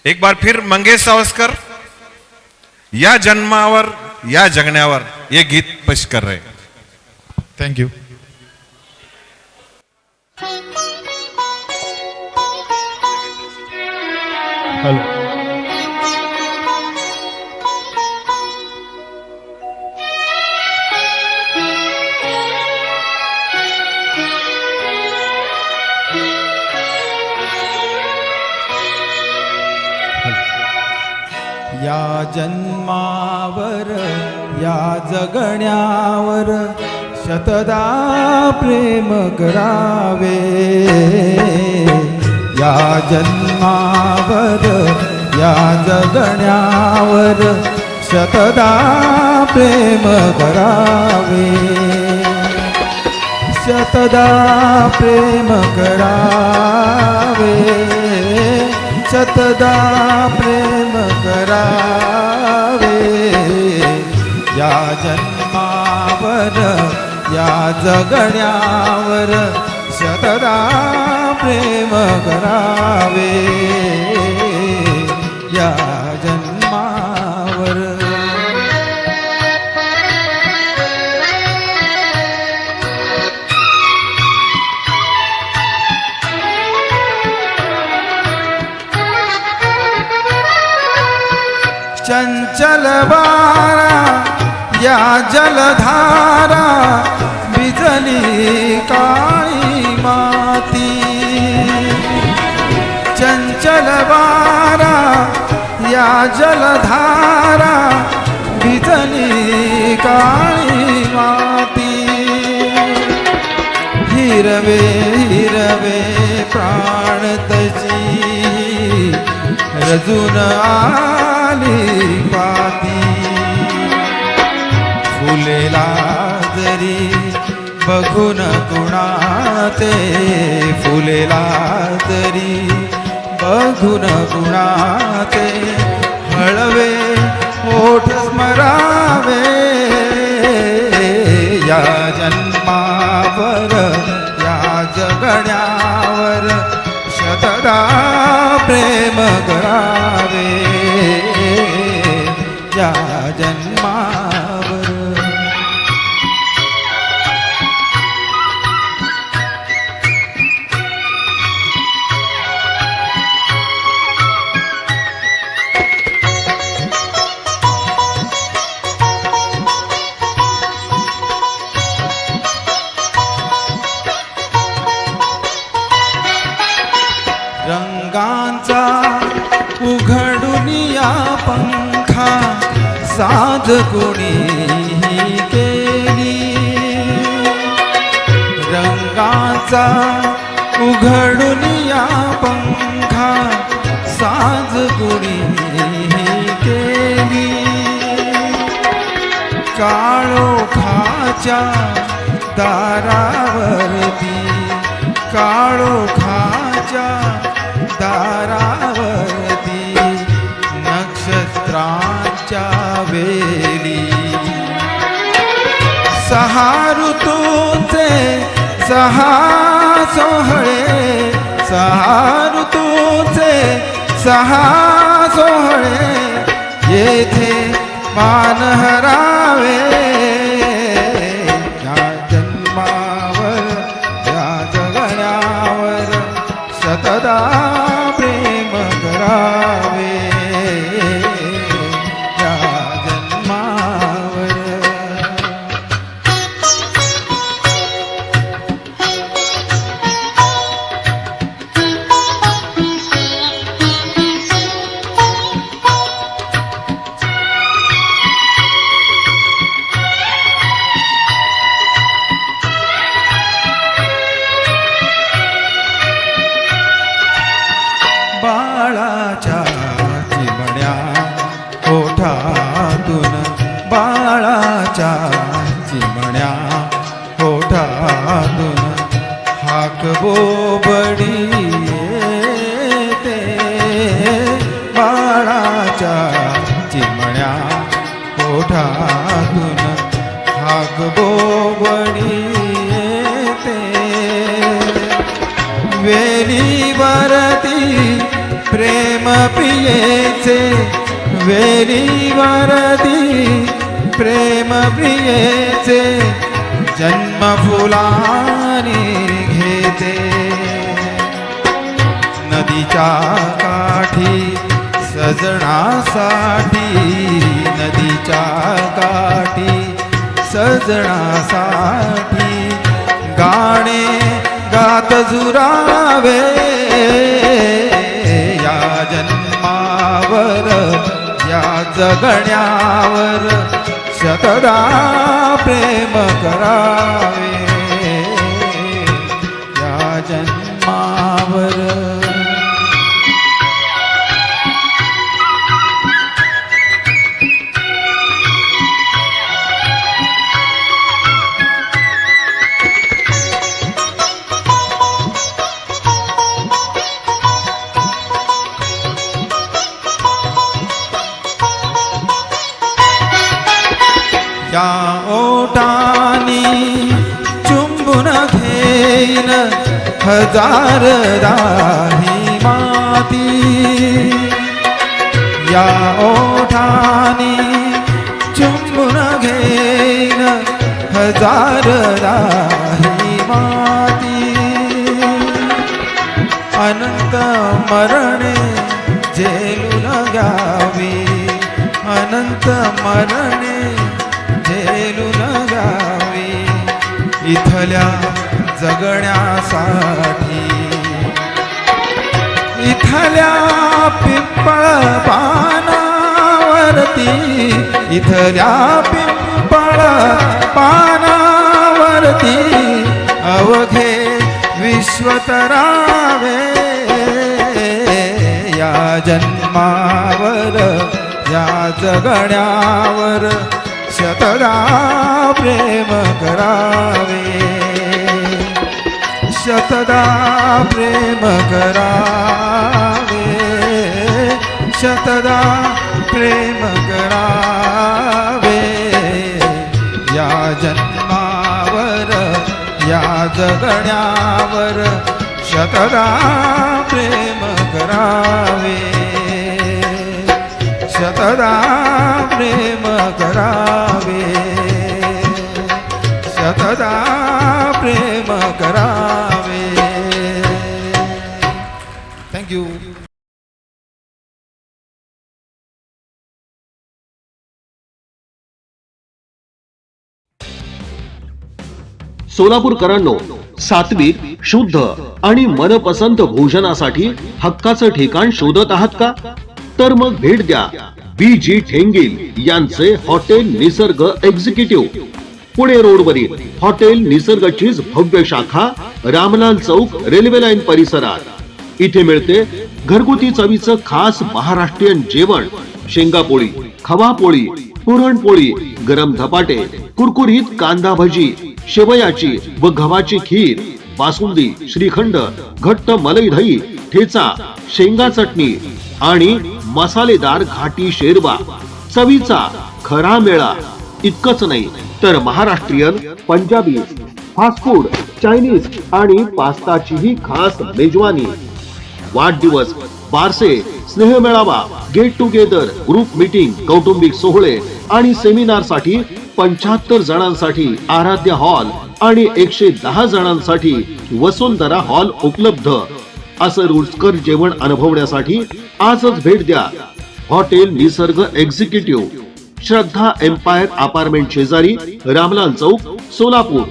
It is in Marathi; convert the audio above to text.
एक बार फिर मंगेश सावस्कर या जन्मावर या जगण्यावर ये गीत पेश कर रहे। Thank you. हेलो। या जन्मावर या जगण्यावर शतदा प्रेम करावे। या जन्मावर या जगण्यावर शतदा प्रेम करावे। शतदा प्रेम करावे। शतदा प्रेम करावे। या जन्मावर या जगण्यावर शतदा प्रेम करावे। या जन्मावर चंचल वारा या जलधारा बिजली काळी माती। चंचल वारा या जलधारा बिजली काळी माती। हिरवे हिरवे प्राण तजी रजून आली पाती। फुलेला जरी बघून कुणाचे फुलेला जरी बघून कुणाचे हळवे ओठ स्मरावे। या जन्मावर या जगण्यावर शतदा प्रेम करावे। या जन्मावर रंगांचा उघडून या पंखा साध कोणी केली। रंगांचा उघडून या पंखा साज कोणी केली। काळोखाच्या दारावरती काळोखाच्या दारावरती नक्षत्रांच्या वेली। सहा ऋतूंचे सहा सोहळे सहा ऋतूंचे सहा सोहळे येथे मान हरावे। या जन्मावर या जगण्यावर शतदा प्रेम करावे। या जन्मावर बाळाच्या चिमण्या ओठातून बाळाच्या चिमण्या ओठातून हाक बोबडी येते। बाळाच्या चिमण्या ओठातून हाक बोबडी येते। वेलीवरती प्रेम प्रियेचे वेलीवरती प्रेम प्रियेचे जन्म फुलाने घेते नदीच्या काठी सजनासाठी नदीच्या काठी सजनासाठी गाणे गात झुरावे या जन्मावर या जगण्यावर शतदा प्रेम करावे या जन्मावर या ओठानी चुंबुन घेईन हजार दाही माती या ओठानी चुंबुन घेईन हजार दाही माती अनंत मरणे झेलून घ्यावी अनंत मरणे झेलून गावी इथल्या जगण्यासाठी इथल्या पिंपळ पानावरती इथल्या पिंपळ पानावरती अवघे विश्वतरावे या जन्मावर या जगण्यावर शतदा प्रेम करावे शतदा प्रेम करावे शतदा प्रेम करावे या जन्मावर या जगण्यावर शतदा प्रेम करावे शतदा प्रेम करावे शतदा प्रेम करावे थँक्यू सोलापूरकरांनो, सात्विक, शुद्ध आणि मनपसंत भोजनासाठी हक्काचं ठिकाण शोधत आहात का? तर मग भेट द्या BG ठेंगील यांचे हॉटेल निसर्ग एक्झिक्युटिव्ह. पुणे रोडवरील हॉटेल निसर्गचीच भव्य शाखा रामलाल चौक रेल्वे लाईन परिसरात. इथे मिळते घरगुती चवीचं खास महाराष्ट्रीयन जेवण. शेंगापोळी, खवापोळी, पुरणपोळी, गरम धपाटे, कुरकुरीत कांदा भजी, शेवयाची व गव्हाची खीर, बासुंदी, श्रीखंड, घट्ट मलाई दही, ठेचा, शेंगा चटणी आणि मसालेदार घाटी शेरवा. चवीचा खरा मेळा. इतकंच नाही तर Maharashtrian, Punjabi, fast food, Chinese आणि पास्ताचीही खास मेजवानी. वाढदिवस, बारसे, स्नेह मेळावा, गेट टुगेदर, ग्रुप मीटिंग, कौटुंबिक सोहळे आणि सेमिनार साठी 75 जणांसाठी आराध्य हॉल आणि 110 जणांसाठी वसुंधरा हॉल उपलब्ध. असं रुचकर जेवण अनुभवण्यासाठी आजच भेट द्या हॉटेल निसर्ग एक्झिक्युटिव्ह, श्रद्धा एम्पायर अपार्टमेंट शेजारी, रामलाल चौक, सोलापूर.